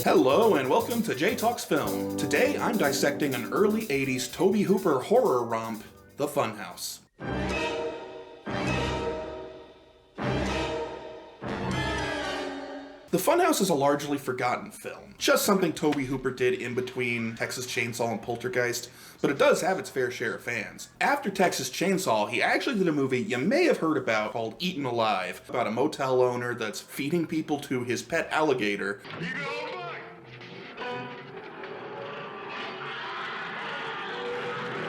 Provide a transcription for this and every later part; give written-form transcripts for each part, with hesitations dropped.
Hello and welcome to Jay Talks Film. Today I'm dissecting an early 80s Tobe Hooper horror romp, The Funhouse. The Funhouse is a largely forgotten film, just something Tobe Hooper did in between Texas Chainsaw and Poltergeist, but it does have its fair share of fans. After Texas Chainsaw, he actually did a movie you may have heard about called Eaten Alive, about a motel owner that's feeding people to his pet alligator.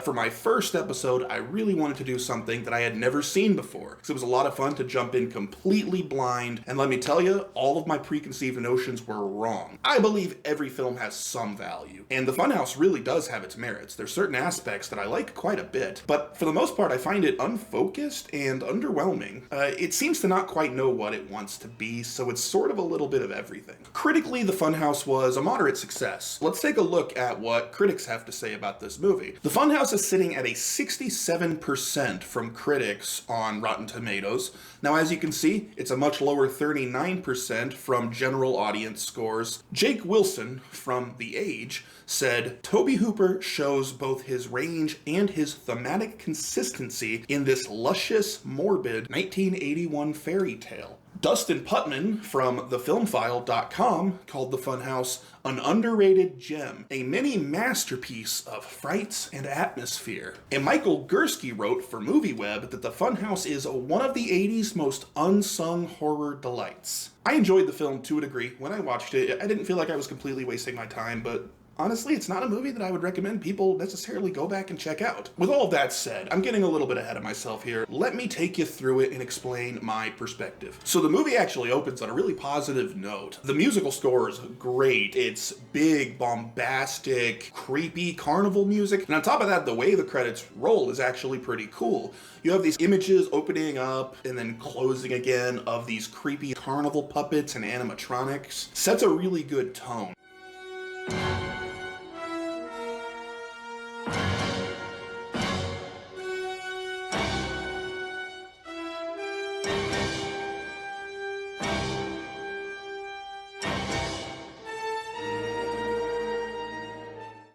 For my first episode, I really wanted to do something that I had never seen before, because it was a lot of fun to jump in completely blind, and let me tell you, all of my preconceived notions were wrong. I believe every film has some value, and The Funhouse really does have its merits. There's certain aspects that I like quite a bit, but for the most part, I find it unfocused and underwhelming. It seems to not quite know what it wants to be, so it's sort of a little bit of everything. Critically, The Funhouse was a moderate success. Let's take a look at what critics have to say about this movie. The Funhouse is sitting at a 67% from critics on Rotten Tomatoes. Now, as you can see, it's a much lower 39% from general audience scores. Jake Wilson from The Age said, Tobe Hooper shows both his range and his thematic consistency in this luscious, morbid 1981 fairy tale. Dustin Putman from thefilmfile.com called The Funhouse an underrated gem, a mini masterpiece of frights and atmosphere. And Michael Gursky wrote for MovieWeb that The Funhouse is one of the 80s most unsung horror delights. I enjoyed the film to a degree. When I watched it, I didn't feel like I was completely wasting my time, but honestly, it's not a movie that I would recommend people necessarily go back and check out. With all of that said, I'm getting a little bit ahead of myself here. Let me take you through it and explain my perspective. So the movie actually opens on a really positive note. The musical score is great. It's big, bombastic, creepy carnival music. And on top of that, the way the credits roll is actually pretty cool. You have these images opening up and then closing again of these creepy carnival puppets and animatronics. Sets a really good tone.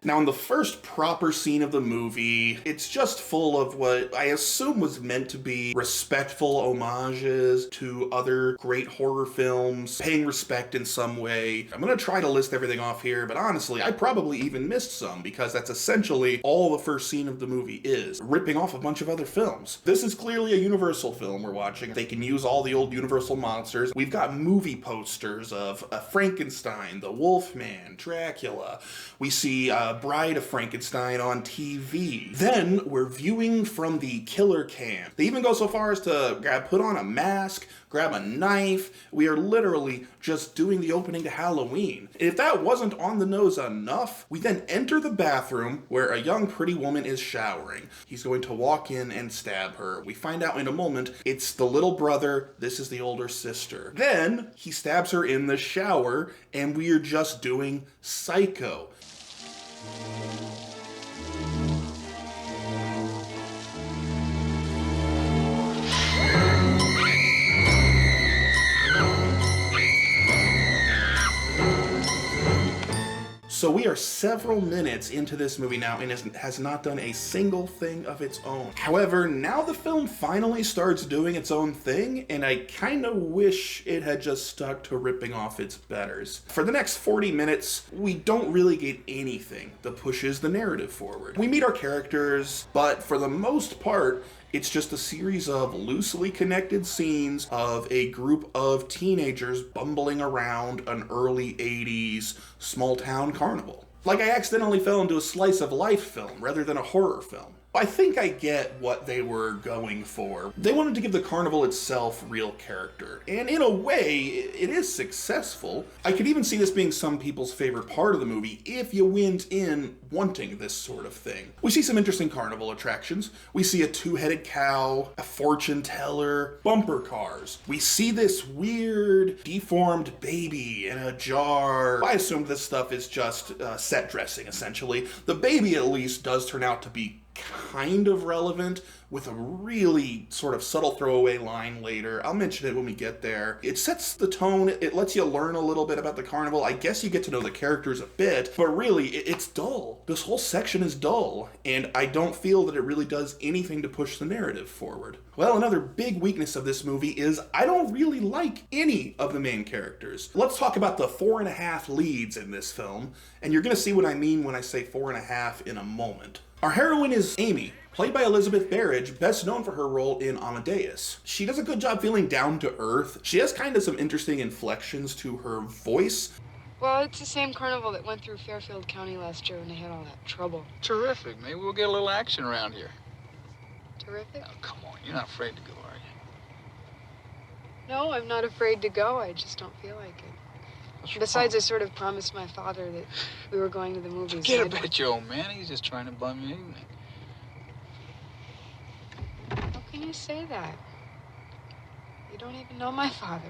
Now, in the first proper scene of the movie, it's just full of what I assume was meant to be respectful homages to other great horror films, paying respect in some way. I'm gonna try to list everything off here, but honestly, I probably even missed some, because that's essentially all the first scene of the movie is, ripping off a bunch of other films. This is clearly a Universal film we're watching. They can use all the old Universal monsters. We've got movie posters of Frankenstein, the Wolfman, Dracula. We see Bride of Frankenstein on TV. Then we're viewing from the killer cam. They even go so far as to put on a mask, grab a knife. We are literally just doing the opening to Halloween. If that wasn't on the nose enough, we then enter the bathroom where a young pretty woman is showering. He's going to walk in and stab her. We find out in a moment it's the little brother, this is the older sister. Then he stabs her in the shower and we are just doing Psycho. So we are several minutes into this movie now and it has not done a single thing of its own. However, now the film finally starts doing its own thing, and I kind of wish it had just stuck to ripping off its betters. For the next 40 minutes, we don't really get anything that pushes the narrative forward. We meet our characters, but for the most part, it's just a series of loosely connected scenes of a group of teenagers bumbling around an early 80s small town carnival. Like I accidentally fell into a slice of life film rather than a horror film. I think I get what they were going for. They wanted to give the carnival itself real character, and in a way, it is successful. I could even see this being some people's favorite part of the movie if you went in wanting this sort of thing. We see some interesting carnival attractions. We see a two-headed cow, a fortune teller, bumper cars. We see this weird, deformed baby in a jar. I assume this stuff is just set dressing, essentially. The baby, at least, does turn out to be kind of relevant, with a really sort of subtle throwaway line later. I'll mention it when we get there. It sets the tone. It lets you learn a little bit about the carnival. I guess you get to know the characters a bit, but really, it's dull. This whole section is dull, and I don't feel that it really does anything to push the narrative forward. Well, another big weakness of this movie is I don't really like any of the main characters. Let's talk about the 4.5 leads in this film, and you're going to see what I mean when I say 4.5 in a moment. Our heroine is Amy, played by Elizabeth Barrage, best known for her role in Amadeus. She does a good job feeling down to earth. She has kind of some interesting inflections to her voice. Well, it's the same carnival that went through Fairfield County last year when they had all that trouble. Terrific. Maybe we'll get a little action around here. Terrific? Oh, come on. You're not afraid to go, are you? No, I'm not afraid to go. I just don't feel like it. Besides, I sort of promised my father that we were going to the movies. Get about your old man. He's just trying to bum your evening. How can you say that? You don't even know my father.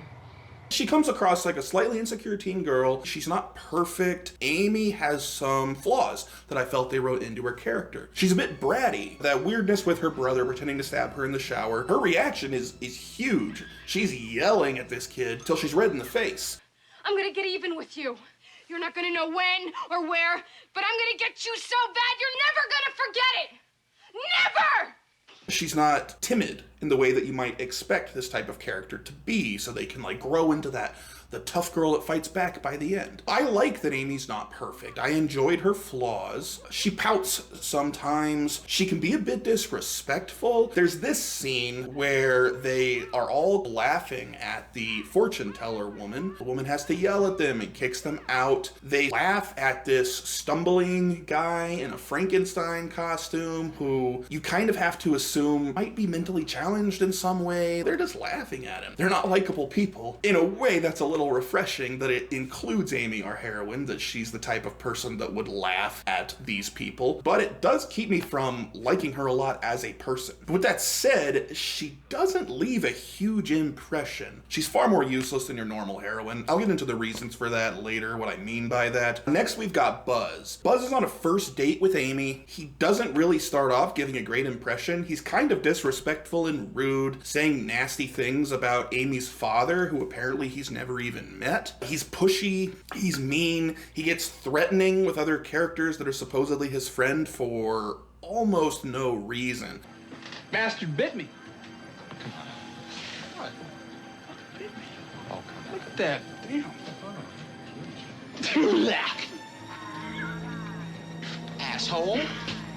She comes across like a slightly insecure teen girl. She's not perfect. Amy has some flaws that I felt they wrote into her character. She's a bit bratty. That weirdness with her brother pretending to stab her in the shower. Her reaction is huge. She's yelling at this kid till she's red in the face. I'm gonna get even with you. You're not gonna know when or where, but I'm gonna get you so bad you're never gonna forget it! Never! She's not timid in the way that you might expect this type of character to be, so they can like grow into the tough girl that fights back by the end. I like that Amy's not perfect. I enjoyed her flaws. She pouts sometimes. She can be a bit disrespectful. There's this scene where they are all laughing at the fortune teller woman. The woman has to yell at them and kicks them out. They laugh at this stumbling guy in a Frankenstein costume who you kind of have to assume might be mentally challenged in some way. They're just laughing at him. They're not likable people. In a way, that's a little refreshing that it includes Amy, our heroine, that she's the type of person that would laugh at these people, but it does keep me from liking her a lot as a person. With that said, she doesn't leave a huge impression. She's far more useless than your normal heroine. I'll get into the reasons for that later, what I mean by that. Next, we've got Buzz. Buzz is on a first date with Amy. He doesn't really start off giving a great impression. He's kind of disrespectful and rude, saying nasty things about Amy's father, who apparently he's never even met. He's pushy, he's mean, he gets threatening with other characters that are supposedly his friend for almost no reason. Bastard bit me. Come on. What? Bit me. Oh, come on. Look at that. Damn. Asshole. Hey,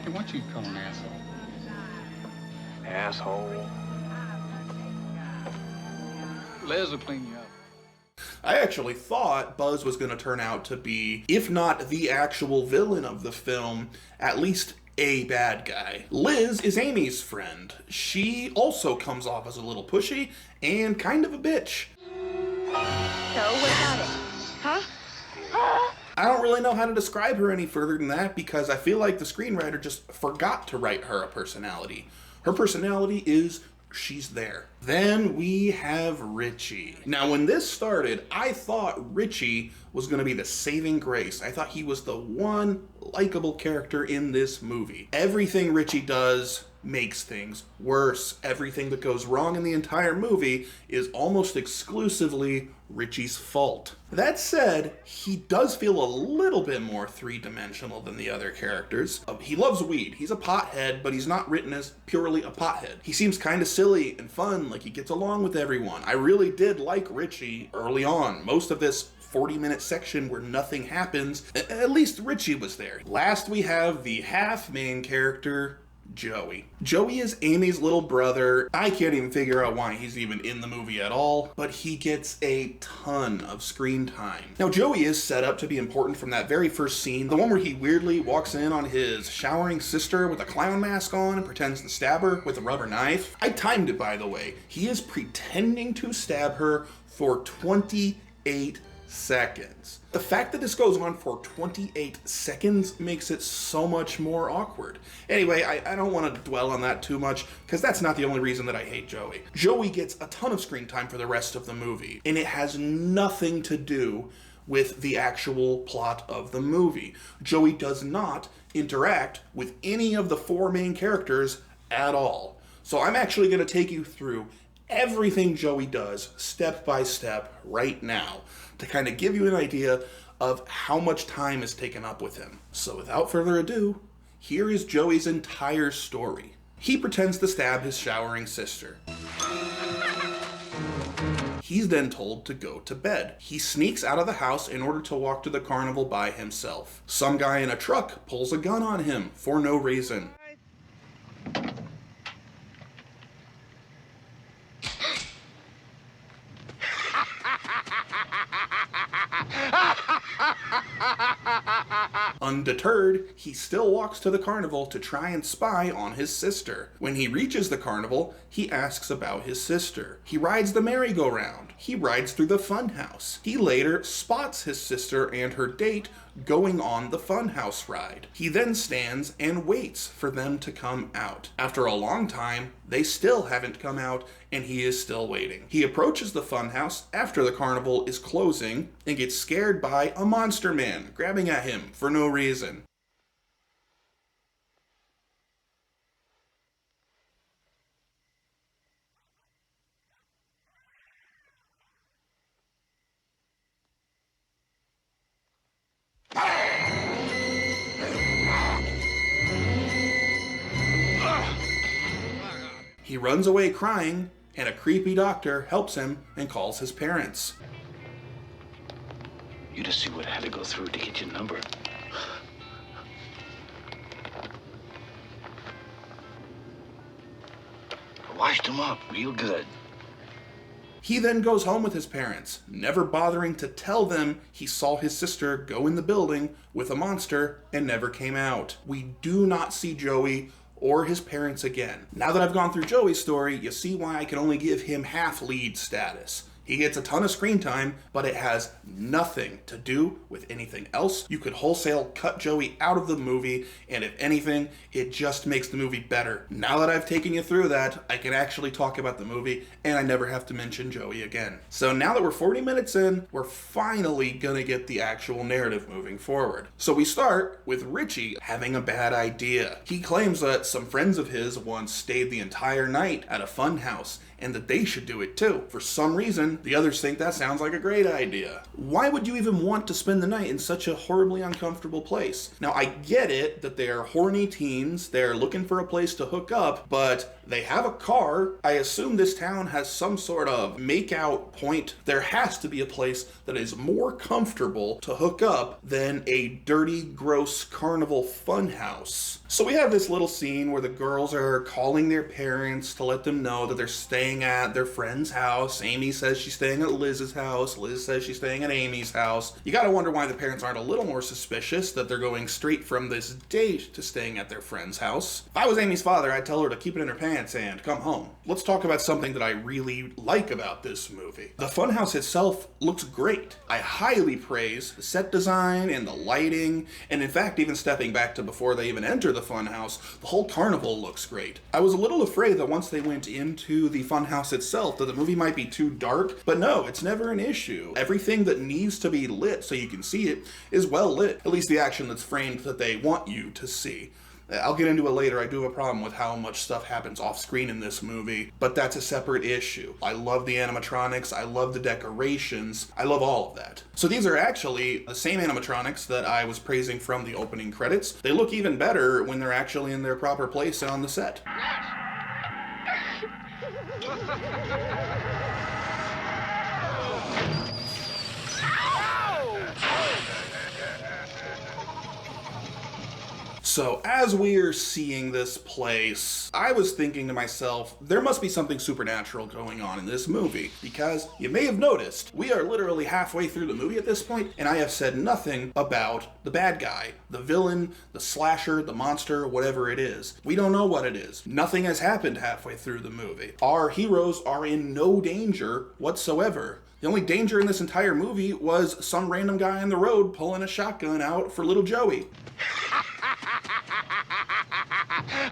why don't you call an asshole? Asshole. Les will clean you up. I actually thought Buzz was going to turn out to be, if not the actual villain of the film, at least a bad guy. Liz is Amy's friend. She also comes off as a little pushy and kind of a bitch. So, what about it? Huh? I don't really know how to describe her any further than that because I feel like the screenwriter just forgot to write her a personality. Her personality is she's there. Then we have Richie. Now, when this started, I thought Richie was going to be the saving grace. I thought he was the one likable character in this movie. Everything Richie does makes things worse. Everything that goes wrong in the entire movie is almost exclusively Richie's fault. That said, he does feel a little bit more three-dimensional than the other characters. He loves weed. He's a pothead, but he's not written as purely a pothead. He seems kind of silly and fun, like he gets along with everyone. I really did like Richie early on. Most of this 40-minute section where nothing happens, at least Richie was there. Last we have the half-main character, Joey. Joey is Amy's little brother. I can't even figure out why he's even in the movie at all, but he gets a ton of screen time. Now, Joey is set up to be important from that very first scene, the one where he weirdly walks in on his showering sister with a clown mask on and pretends to stab her with a rubber knife. I timed it, by the way. He is pretending to stab her for 28 seconds. The fact that this goes on for 28 seconds makes it so much more awkward. Anyway, I don't want to dwell on that too much, because that's not the only reason that I hate Joey. Joey gets a ton of screen time for the rest of the movie, and it has nothing to do with the actual plot of the movie. Joey does not interact with any of the four main characters at all. So I'm actually going to take you through everything Joey does step by step right now to kind of give you an idea of how much time is taken up with him. So without further ado, here is Joey's entire story. He pretends to stab his showering sister. He's then told to go to bed. He sneaks out of the house in order to walk to the carnival by himself. Some guy in a truck pulls a gun on him for no reason. Undeterred, he still walks to the carnival to try and spy on his sister. When he reaches the carnival, he asks about his sister. He rides the merry-go-round. He rides through the Funhouse. He later spots his sister and her date going on the Funhouse ride. He then stands and waits for them to come out. After a long time, they still haven't come out, and he is still waiting. He approaches the Funhouse after the carnival is closing and gets scared by a monster man grabbing at him for no reason. He runs away crying, and a creepy doctor helps him and calls his parents. You just see what I had to go through to get your number. I washed him up real good. He then goes home with his parents, never bothering to tell them he saw his sister go in the building with a monster and never came out. We do not see Joey or his parents again. Now that I've gone through Joey's story, you see why I can only give him half lead status. He gets a ton of screen time, but it has nothing to do with anything else. You could wholesale cut Joey out of the movie, and if anything, it just makes the movie better. Now that I've taken you through that, I can actually talk about the movie, and I never have to mention Joey again. So now that we're 40 minutes in, we're finally gonna get the actual narrative moving forward. So we start with Richie having a bad idea. He claims that some friends of his once stayed the entire night at a fun house, and that they should do it too. For some reason, the others think that sounds like a great idea. Why would you even want to spend the night in such a horribly uncomfortable place? Now, I get it that they're horny teens, they're looking for a place to hook up, but they have a car. I assume this town has some sort of make-out point. There has to be a place that is more comfortable to hook up than a dirty, gross carnival fun house. So we have this little scene where the girls are calling their parents to let them know that they're staying at their friend's house. Amy says she's staying at Liz's house. Liz says she's staying at Amy's house. You gotta wonder why the parents aren't a little more suspicious that they're going straight from this date to staying at their friend's house. If I was Amy's father, I'd tell her to keep it in her pants and come home. Let's talk about something that I really like about this movie. The funhouse itself looks great. I highly praise the set design and the lighting, and in fact, even stepping back to before they even enter the funhouse, the whole carnival looks great. I was a little afraid that once they went into the funhouse itself, that the movie might be too dark, but no, it's never an issue. Everything that needs to be lit so you can see it is well lit, at least the action that's framed that they want you to see. I'll get into it later. I do have a problem with how much stuff happens off screen in this movie, but that's a separate issue. I love the animatronics, I love the decorations, I love all of that. So these are actually the same animatronics that I was praising from the opening credits. They look even better when they're actually in their proper place on the set. So as we're seeing this place, I was thinking to myself, there must be something supernatural going on in this movie, because you may have noticed, we are literally halfway through the movie at this point, and I have said nothing about the bad guy, the villain, the slasher, the monster, whatever it is. We don't know what it is. Nothing has happened halfway through the movie. Our heroes are in no danger whatsoever. The only danger in this entire movie was some random guy on the road pulling a shotgun out for little Joey.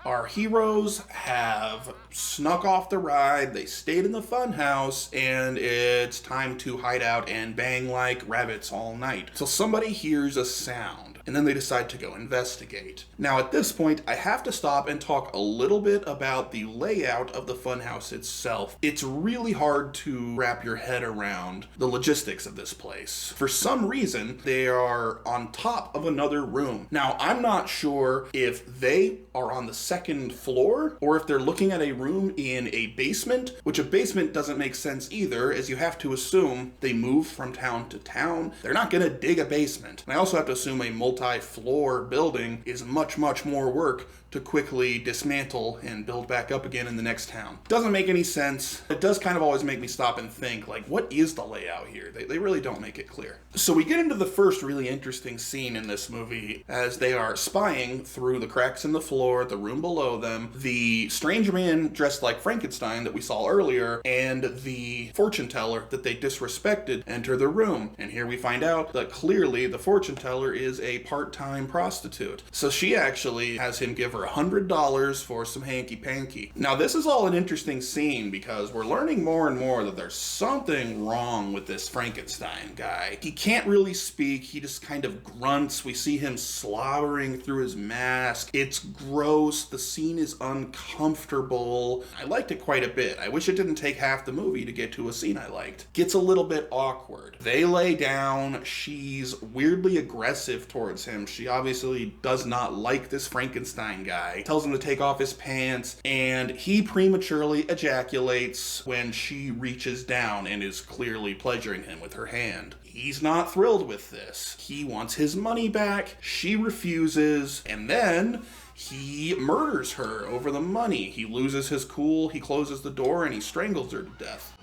Our heroes have snuck off the ride, they stayed in the fun house, and it's time to hide out and bang like rabbits all night. So somebody hears a sound, and then they decide to go investigate. Now at this point, I have to stop and talk a little bit about the layout of the funhouse itself. It's really hard to wrap your head around the logistics of this place. For some reason, they are on top of another room. Now, I'm not sure if they are on the second floor or if they're looking at a room in a basement, which a basement doesn't make sense either, as you have to assume they move from town to town. They're not going to dig a basement. And I also have to assume a multi-floor building is much, much more work to quickly dismantle and build back up again in the next town. Doesn't make any sense. It does kind of always make me stop and think, like, what is the layout here? They really don't make it clear. So we get into the first really interesting scene in this movie as they are spying through the cracks in the floor, the room below them. The strange man dressed like Frankenstein that we saw earlier and the fortune teller that they disrespected enter the room. And here we find out that clearly the fortune teller is a part-time prostitute. So she actually has him give her $100 for some hanky-panky. Now this is all an interesting scene because we're learning more and more that there's something wrong with this Frankenstein guy. He can't really speak, he just kind of grunts. We see him slobbering through his mask. It's gross, the scene is uncomfortable. I liked it quite a bit. I wish it didn't take half the movie to get to a scene I liked. Gets a little bit awkward. They lay down, she's weirdly aggressive towards him. She obviously does not like this Frankenstein guy. Tells him to take off his pants, and he prematurely ejaculates when she reaches down and is clearly pleasuring him with her hand. He's not thrilled with this. He wants his money back. She refuses, and then he murders her over the money. He loses his cool, he closes the door, and he strangles her to death.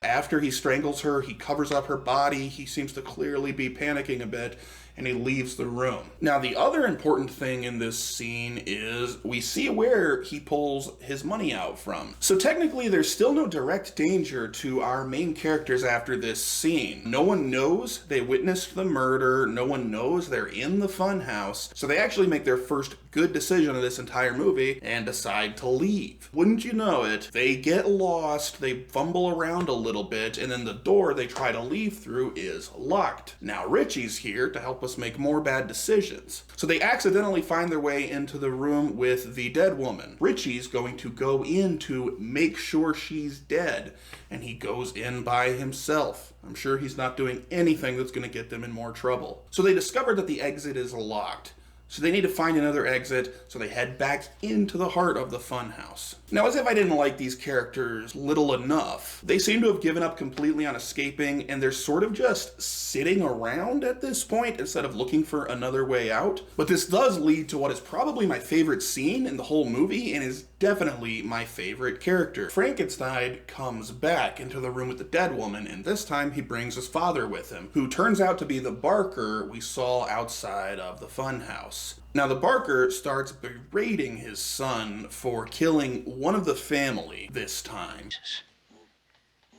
After he strangles her, he covers up her body. He seems to clearly be panicking a bit, and he leaves the room. Now, the other important thing in this scene is we see where he pulls his money out from. So technically, there's still no direct danger to our main characters after this scene. No one knows they witnessed the murder. No one knows they're in the funhouse. So they actually make their first good decision of this entire movie and decide to leave. Wouldn't you know it, they get lost, they fumble around a little bit, and then the door they try to leave through is locked. Now Richie's here to help us make more bad decisions. So they accidentally find their way into the room with the dead woman. Richie's going to go in to make sure she's dead, and he goes in by himself. I'm sure he's not doing anything that's going to get them in more trouble. So they discover that the exit is locked. So they need to find another exit, so they head back into the heart of the funhouse. Now, as if I didn't like these characters little enough, they seem to have given up completely on escaping, and they're sort of just sitting around at this point instead of looking for another way out. But this does lead to what is probably my favorite scene in the whole movie, and is definitely my favorite character. Frankenstein comes back into the room with the dead woman, and this time he brings his father with him, who turns out to be the Barker we saw outside of the funhouse. Now, the Barker starts berating his son for killing one of the family this time.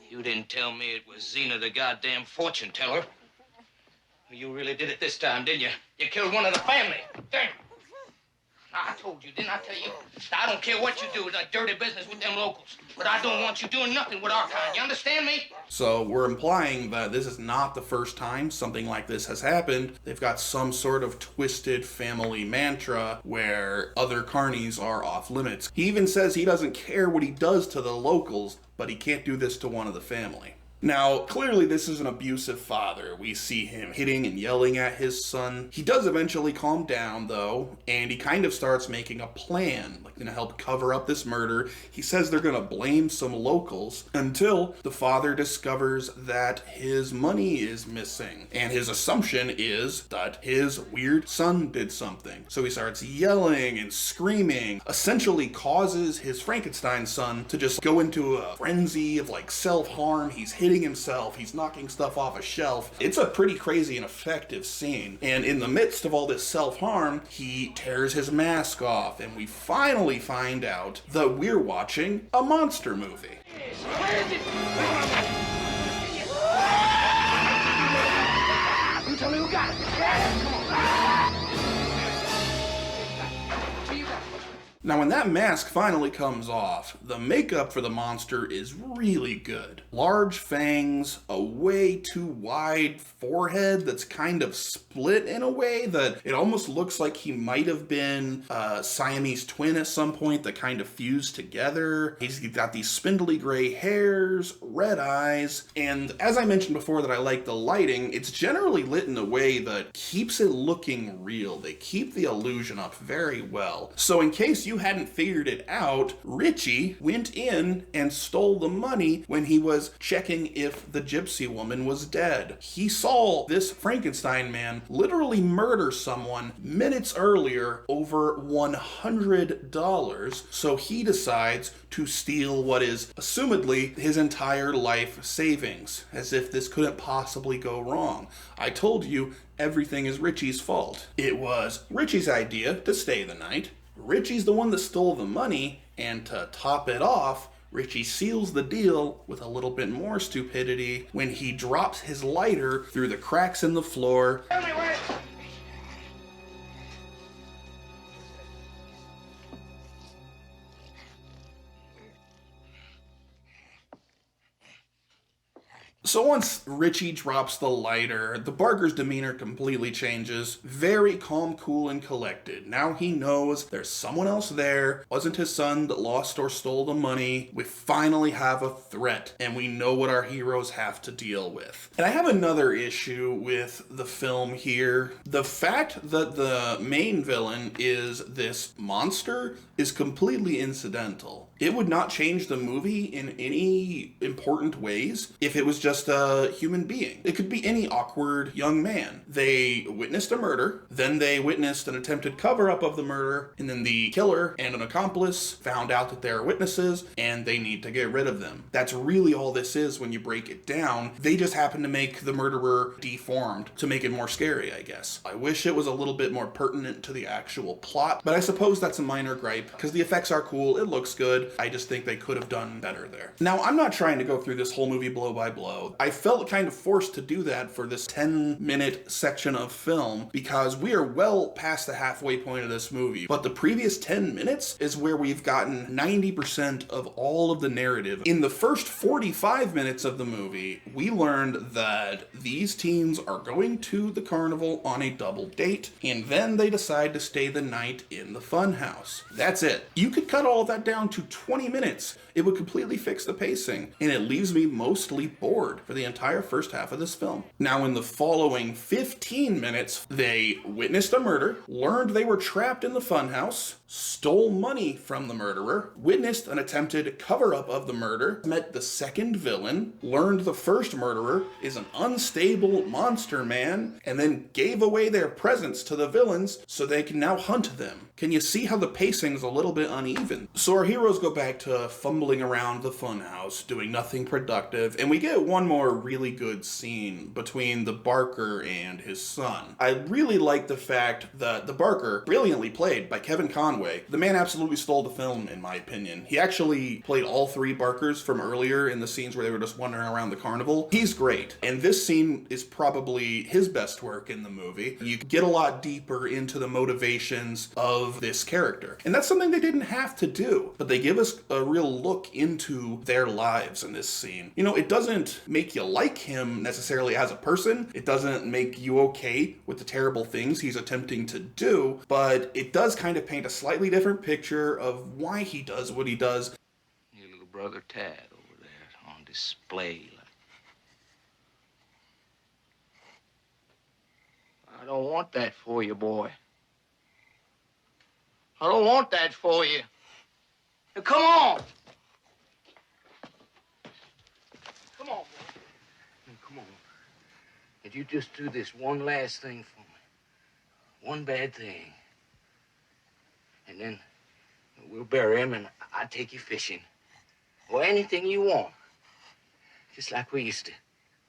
You didn't tell me it was Zena, the goddamn fortune teller. You really did it this time, didn't you? You killed one of the family. Damn. I told you, didn't I tell you? I don't care what you do with that dirty business with them locals, but I don't want you doing nothing with our kind. You understand me? So we're implying that this is not the first time something like this has happened. They've got some sort of twisted family mantra where other carnies are off limits. He even says he doesn't care what he does to the locals, but he can't do this to one of the family. Now, clearly this is an abusive father. We see him hitting and yelling at his son. He does eventually calm down, though, and he kind of starts making a plan, like to help cover up this murder. He says they're gonna blame some locals until the father discovers that his money is missing. And his assumption is that his weird son did something. So he starts yelling and screaming, essentially causes his Frankenstein son to just go into a frenzy of like self-harm. He's hitting hitting himself, he's knocking stuff off a shelf. It's a pretty crazy and effective scene. And in the midst of all this self-harm, he tears his mask off, and we finally find out that we're watching a monster movie. You tell me who got it. Come on. Now, when that mask finally comes off, the makeup for the monster is really good. Large fangs, a way too wide forehead that's kind of split in a way that it almost looks like he might have been a Siamese twin at some point that kind of fused together. He's got these spindly gray hairs, red eyes, and as I mentioned before that I like the lighting, it's generally lit in a way that keeps it looking real. They keep the illusion up very well. So in case you hadn't figured it out, Richie went in and stole the money when he was checking if the gypsy woman was dead. He saw this Frankenstein man literally murder someone minutes earlier over $100, so he decides to steal what is assumedly his entire life savings, as if this couldn't possibly go wrong. I told you everything is Richie's fault. It was Richie's idea to stay the night. Richie's the one that stole the money, and to top it off, Richie seals the deal with a little bit more stupidity when he drops his lighter through the cracks in the floor. So once Richie drops the lighter, the Barker's demeanor completely changes. Very calm, cool, and collected. Now he knows there's someone else there. Wasn't his son that lost or stole the money. We finally have a threat, and we know what our heroes have to deal with. And I have another issue with the film here. The fact that the main villain is this monster is completely incidental. It would not change the movie in any important ways if it was just a human being. It could be any awkward young man. They witnessed a murder, then they witnessed an attempted cover-up of the murder, and then the killer and an accomplice found out that they're witnesses, and they need to get rid of them. That's really all this is when you break it down. They just happen to make the murderer deformed to make it more scary, I guess. I wish it was a little bit more pertinent to the actual plot, but I suppose that's a minor gripe, because the effects are cool, it looks good. I just think they could have done better there. Now, I'm not trying to go through this whole movie blow by blow. I felt kind of forced to do that for this 10-minute section of film because we are well past the halfway point of this movie. But the previous 10 minutes is where we've gotten 90% of all of the narrative. In the first 45 minutes of the movie, we learned that these teens are going to the carnival on a double date, and then they decide to stay the night in the Funhouse. That's it. You could cut all of that down to 20 minutes. It would completely fix the pacing, and it leaves me mostly bored for the entire first half of this film. Now, in the following 15 minutes, they witnessed a murder, learned they were trapped in the funhouse, stole money from the murderer, witnessed an attempted cover-up of the murder, met the second villain, learned the first murderer is an unstable monster man, and then gave away their presents to the villains so they can now hunt them. Can you see how the pacing's a little bit uneven? So our heroes go back to fumbling around the funhouse, doing nothing productive, and we get one more really good scene between the Barker and his son. I really like the fact that the Barker, brilliantly played by Kevin Conway, the man absolutely stole the film in my opinion. He actually played all three Barkers from earlier in the scenes where they were just wandering around the carnival. He's great, and this scene is probably his best work in the movie. You get a lot deeper into the motivations of this character, and that's something they didn't have to do, but they give us a real look into their lives in this scene. You know, it doesn't make you like him necessarily as a person, it doesn't make you okay with the terrible things he's attempting to do, but it does kind of paint a slightly different picture of why he does what he does. Your little brother Tad over there on display. I don't want that for you, boy. I don't want that for you. Now, come on. Come on, boy. Now, come on. If you just do this one last thing for me, one bad thing, and then we'll bury him and I'll take you fishing or anything you want. Just like we used to.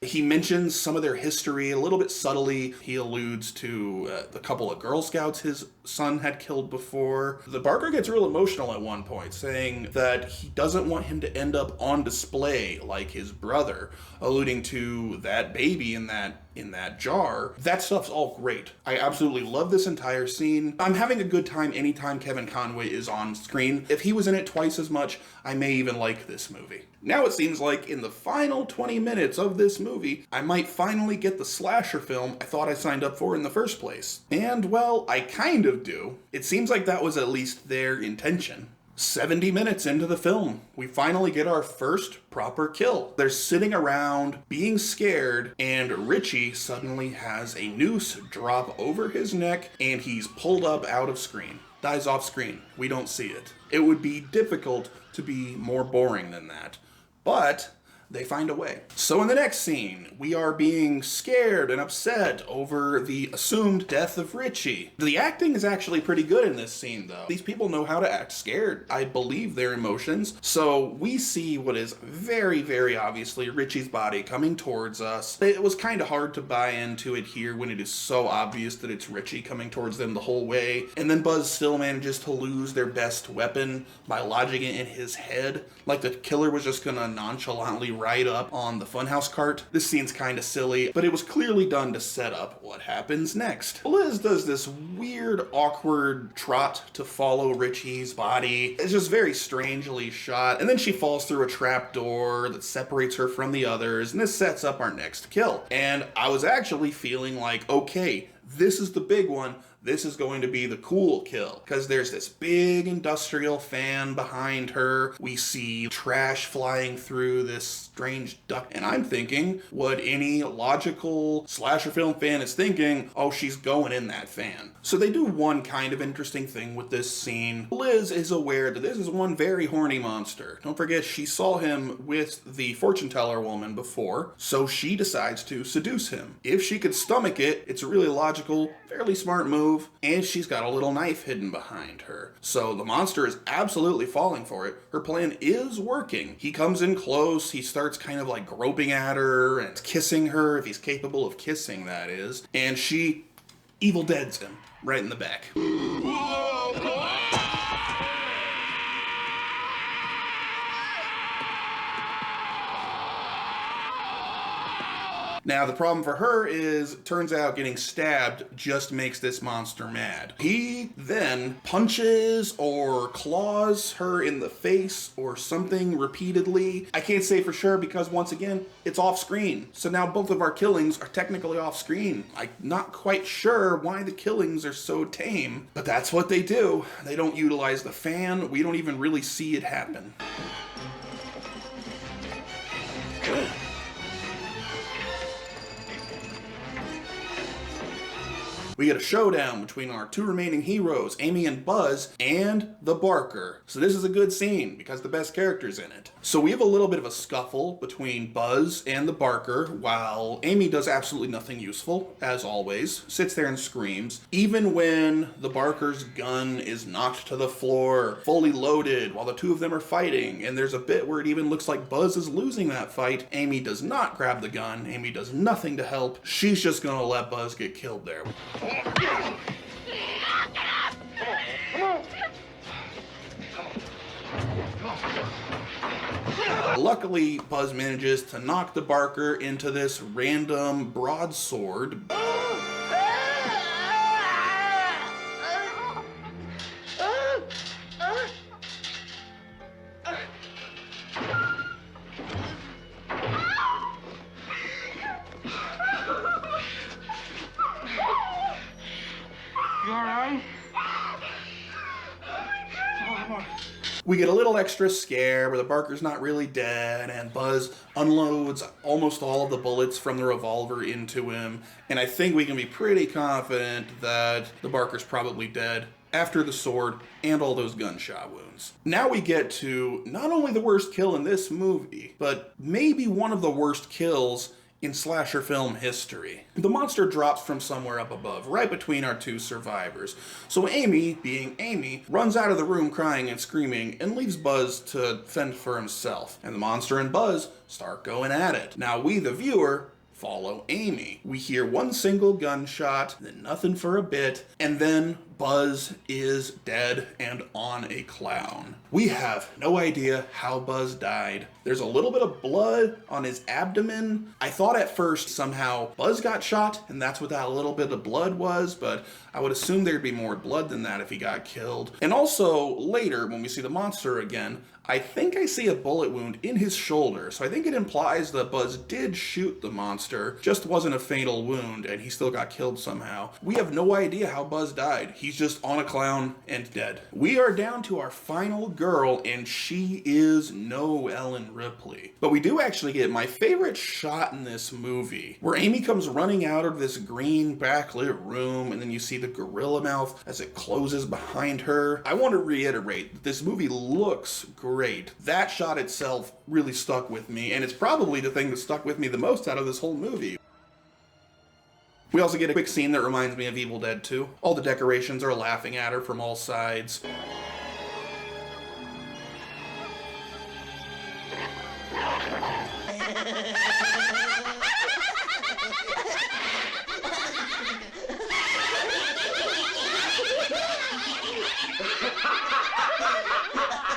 He mentions some of their history a little bit subtly. He alludes to the couple of Girl Scouts his son had killed before. The Barker gets real emotional at one point, saying that he doesn't want him to end up on display like his brother, alluding to that baby in that jar. That stuff's all great. I absolutely love this entire scene. I'm having a good time anytime Kevin Conway is on screen. If he was in it twice as much, I may even like this movie. Now it seems like in the final 20 minutes of this movie, I might finally get the slasher film I thought I signed up for in the first place. And, well, I kind of do. It seems like that was at least their intention. 70 minutes into the film, we finally get our first proper kill. They're sitting around, being scared, and Richie suddenly has a noose drop over his neck, and he's pulled up out of screen. Dies off screen. We don't see it. It would be difficult to be more boring than that. But they find a way. So in the next scene, we are being scared and upset over the assumed death of Richie. The acting is actually pretty good in this scene, though. These people know how to act scared. I believe their emotions. So we see what is very, very obviously Richie's body coming towards us. It was kind of hard to buy into it here when it is so obvious that it's Richie coming towards them the whole way. And then Buzz still manages to lose their best weapon by lodging it in his head. Like the killer was just gonna nonchalantly ride up on the Funhouse cart. This scene's kind of silly, but it was clearly done to set up what happens next. Liz does this weird, awkward trot to follow Richie's body. It's just very strangely shot, and then she falls through a trap door that separates her from the others, and this sets up our next kill. And I was actually feeling like, okay, this is the big one. This is going to be the cool kill, because there's this big industrial fan behind her. We see trash flying through this strange duct, and I'm thinking what any logical slasher film fan is thinking, oh, she's going in that fan. So they do one kind of interesting thing with this scene. Liz is aware that this is one very horny monster. Don't forget, she saw him with the fortune teller woman before, so she decides to seduce him. If she could stomach it, it's a really logical, fairly smart move. And she's got a little knife hidden behind her. So the monster is absolutely falling for it. Her plan is working. He comes in close, he starts kind of like groping at her and kissing her, if he's capable of kissing, that is. And she Evil Deads him right in the back. Now, the problem for her is, turns out getting stabbed just makes this monster mad. He then punches or claws her in the face or something repeatedly. I can't say for sure because, once again, it's off screen. So now both of our killings are technically off screen. I'm not quite sure why the killings are so tame, but that's what they do. They don't utilize the fan. We don't even really see it happen. We get a showdown between our two remaining heroes, Amy and Buzz, and the Barker. So this is a good scene because the best character's in it. So we have a little bit of a scuffle between Buzz and the Barker, while Amy does absolutely nothing useful, as always, sits there and screams. Even when the Barker's gun is knocked to the floor, fully loaded, while the two of them are fighting, and there's a bit where it even looks like Buzz is losing that fight, Amy does not grab the gun. Amy does nothing to help. She's just gonna let Buzz get killed there. Luckily, Buzz manages to knock the Barker into this random broadsword. We get a little extra scare where the Barker's not really dead, and Buzz unloads almost all of the bullets from the revolver into him, and I think we can be pretty confident that the Barker's probably dead after the sword and all those gunshot wounds. Now we get to not only the worst kill in this movie, but maybe one of the worst kills in slasher film history. The monster drops from somewhere up above, right between our two survivors. So Amy, being Amy, runs out of the room crying and screaming and leaves Buzz to fend for himself. And the monster and Buzz start going at it. Now we, the viewer, follow Amy. We hear one single gunshot, then nothing for a bit, and then Buzz is dead and on a clown. We have no idea how Buzz died. There's a little bit of blood on his abdomen. I thought at first somehow Buzz got shot and that's what that little bit of blood was, but I would assume there'd be more blood than that if he got killed. And also later, when we see the monster again, I think I see a bullet wound in his shoulder, so I think it implies that Buzz did shoot the monster, just wasn't a fatal wound, and he still got killed somehow. We have no idea how Buzz died. He's just on a clown and dead. We are down to our final girl, and she is no Ellen Ripley. But we do actually get my favorite shot in this movie, where Amy comes running out of this green backlit room, and then you see the gorilla mouth as it closes behind her. I want to reiterate that this movie looks great. That shot itself really stuck with me, and it's probably the thing that stuck with me the most out of this whole movie. We also get a quick scene that reminds me of Evil Dead 2. All the decorations are laughing at her from all sides.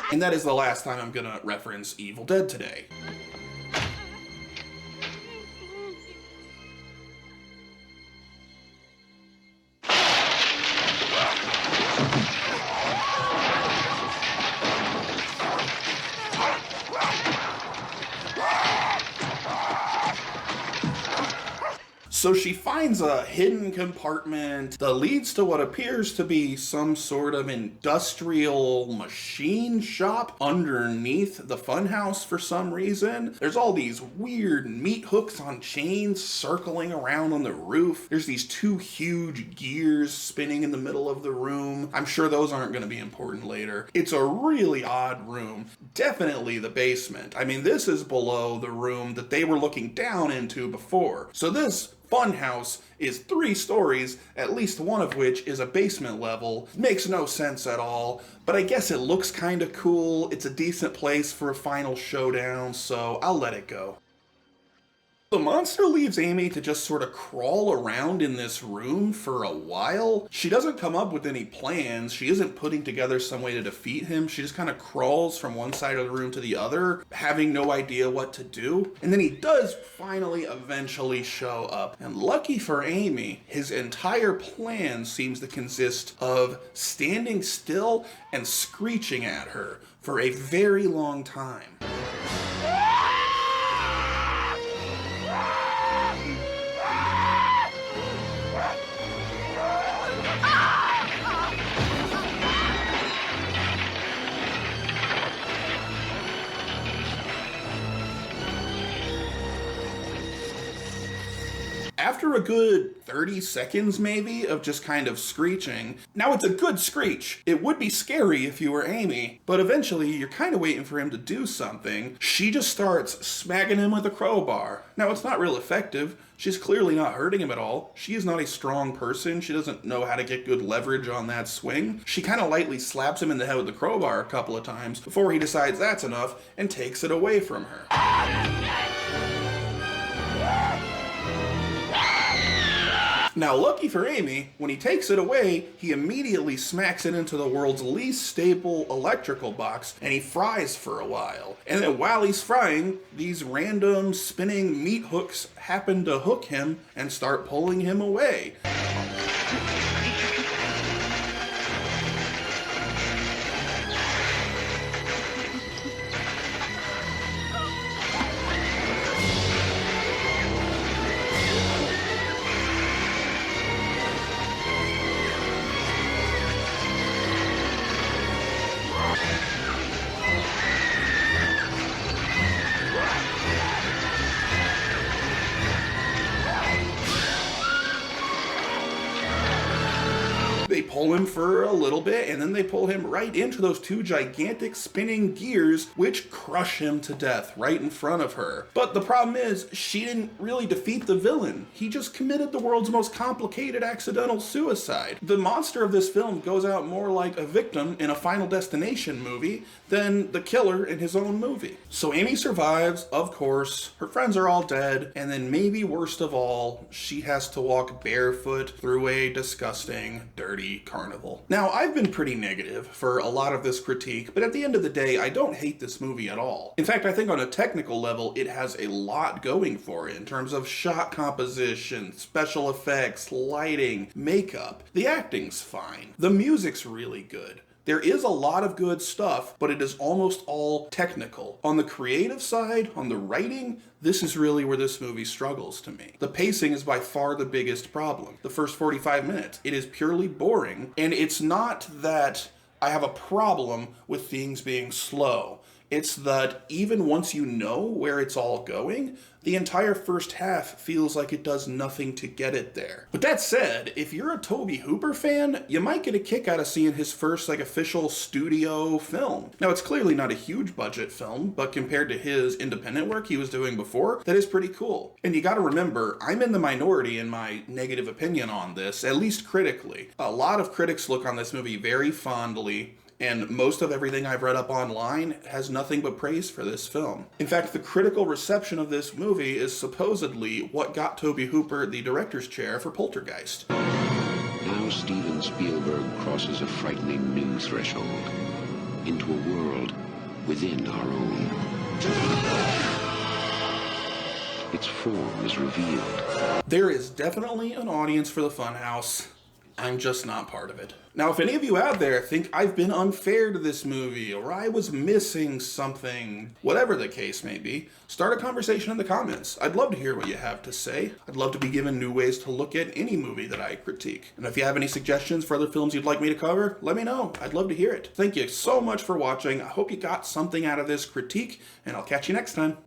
And that is the last time I'm gonna reference Evil Dead today. So she finds a hidden compartment that leads to what appears to be some sort of industrial machine shop underneath the Funhouse for some reason. There's all these weird meat hooks on chains circling around on the roof. There's these two huge gears spinning in the middle of the room. I'm sure those aren't going to be important later. It's a really odd room. Definitely the basement. I mean, this is below the room that they were looking down into before. So this Funhouse is 3 stories, at least one of which is a basement level. Makes no sense at all, but I guess it looks kind of cool. It's a decent place for a final showdown, so I'll let it go. The monster leaves Amy to just sort of crawl around in this room for a while. She doesn't come up with any plans. She isn't putting together some way to defeat him. She just kind of crawls from one side of the room to the other, having no idea what to do. And then he does finally eventually show up. And lucky for Amy, his entire plan seems to consist of standing still and screeching at her for a very long time. After a good 30 seconds maybe of just kind of screeching, now it's a good screech. It would be scary if you were Amy, but eventually you're kind of waiting for him to do something. She just starts smacking him with a crowbar. Now it's not real effective. She's clearly not hurting him at all. She is not a strong person. She doesn't know how to get good leverage on that swing. She kind of lightly slaps him in the head with the crowbar a couple of times before he decides that's enough and takes it away from her. Now, lucky for Amy, when he takes it away, he immediately smacks it into the world's least stable electrical box, and he fries for a while. And then while he's frying, these random spinning meat hooks happen to hook him and start pulling him away. pull him for a little bit, and then they pull him right into those two gigantic spinning gears, which crush him to death right in front of her. But the problem is, she didn't really defeat the villain. He just committed the world's most complicated accidental suicide. The monster of this film goes out more like a victim in a Final Destination movie than the killer in his own movie. So Amy survives, of course, her friends are all dead, and then maybe worst of all, she has to walk barefoot through a disgusting, dirty carnival. Now, I've been pretty negative for a lot of this critique, but at the end of the day, I don't hate this movie at all. In fact, I think on a technical level, it has a lot going for it in terms of shot composition, special effects, lighting, makeup. The acting's fine. The music's really good. There is a lot of good stuff, but it is almost all technical. On the creative side, on the writing, this is really where this movie struggles to me. The pacing is by far the biggest problem. The first 45 minutes, it is purely boring, and it's not that I have a problem with things being slow. It's that even once you know where it's all going, the entire first half feels like it does nothing to get it there. But that said, if you're a Tobe Hooper fan, you might get a kick out of seeing his first official studio film. Now, it's clearly not a huge budget film, but compared to his independent work he was doing before, that is pretty cool. And you gotta remember, I'm in the minority in my negative opinion on this, at least critically. A lot of critics look on this movie very fondly, and most of everything I've read up online has nothing but praise for this film. In fact, the critical reception of this movie is supposedly what got Tobe Hooper the director's chair for Poltergeist. Now Steven Spielberg crosses a frightening new threshold into a world within our own. Its form is revealed. There is definitely an audience for the Funhouse. I'm just not part of it. Now, if any of you out there think I've been unfair to this movie, or I was missing something, whatever the case may be, start a conversation in the comments. I'd love to hear what you have to say. I'd love to be given new ways to look at any movie that I critique. And if you have any suggestions for other films you'd like me to cover, let me know. I'd love to hear it. Thank you so much for watching. I hope you got something out of this critique, and I'll catch you next time.